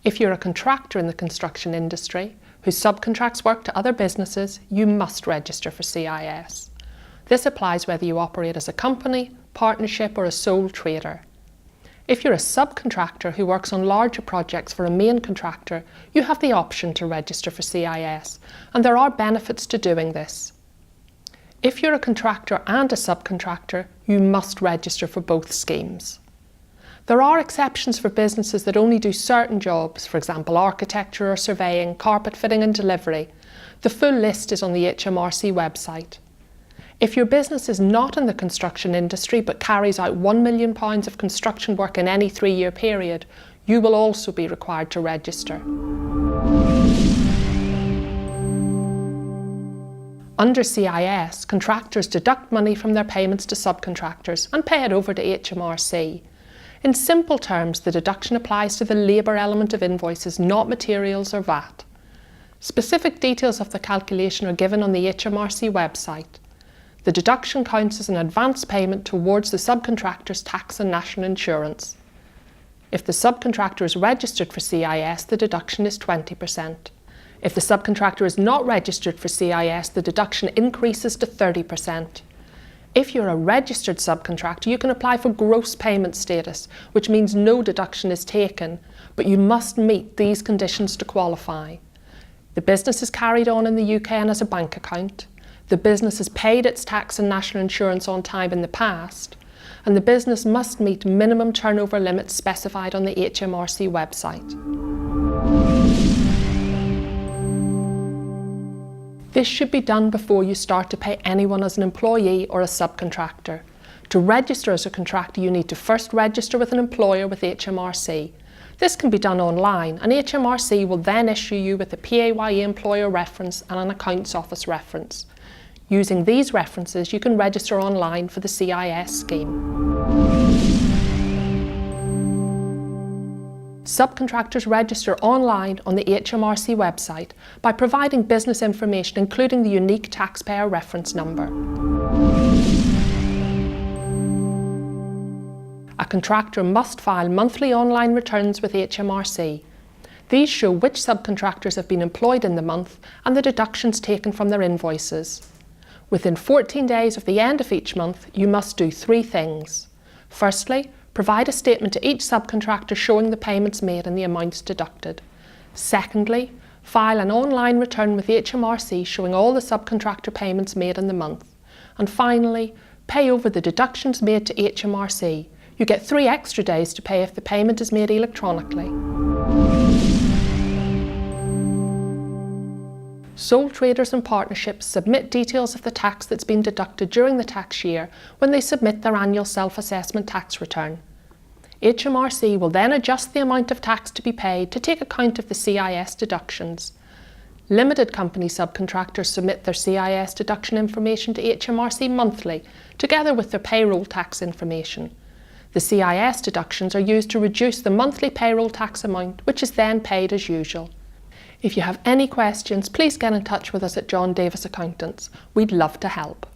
If you're a contractor in the construction industry who subcontracts work to other businesses, you must register for CIS. This applies whether you operate as a company, partnership or a sole trader. If you're a subcontractor who works on larger projects for a main contractor, you have the option to register for CIS, and there are benefits to doing this. If you're a contractor and a subcontractor, you must register for both schemes. There are exceptions for businesses that only do certain jobs, for example architecture or surveying, carpet fitting and delivery. The full list is on the HMRC website. If your business is not in the construction industry but carries out £1 million of construction work in any 3-year period, you will also be required to register. Under CIS, contractors deduct money from their payments to subcontractors and pay it over to HMRC. In simple terms, the deduction applies to the labour element of invoices, not materials or VAT. Specific details of the calculation are given on the HMRC website. The deduction counts as an advance payment towards the subcontractor's tax and national insurance. If the subcontractor is registered for CIS, the deduction is 20%. If the subcontractor is not registered for CIS, the deduction increases to 30%. If you're a registered subcontractor, you can apply for gross payment status, which means no deduction is taken, but you must meet these conditions to qualify. The business is carried on in the UK and has a bank account. The business has paid its tax and national insurance on time in the past, and the business must meet minimum turnover limits specified on the HMRC website. This should be done before you start to pay anyone as an employee or a subcontractor. To register as a contractor, you need to first register with an employer with HMRC. This can be done online, and HMRC will then issue you with a PAYE employer reference and an accounts office reference. Using these references, you can register online for the CIS scheme. Subcontractors register online on the HMRC website by providing business information including the unique taxpayer reference number. A contractor must file monthly online returns with HMRC. These show which subcontractors have been employed in the month and the deductions taken from their invoices. Within 14 days of the end of each month, you must do 3 things. Firstly, provide a statement to each subcontractor showing the payments made and the amounts deducted. Secondly, file an online return with HMRC showing all the subcontractor payments made in the month. And finally, pay over the deductions made to HMRC. You get 3 extra days to pay if the payment is made electronically. Sole traders and partnerships submit details of the tax that's been deducted during the tax year when they submit their annual self-assessment tax return. HMRC will then adjust the amount of tax to be paid to take account of the CIS deductions. Limited company subcontractors submit their CIS deduction information to HMRC monthly, together with their payroll tax information. The CIS deductions are used to reduce the monthly payroll tax amount, which is then paid as usual. If you have any questions, please get in touch with us at Jon Davies Accountants. We'd love to help.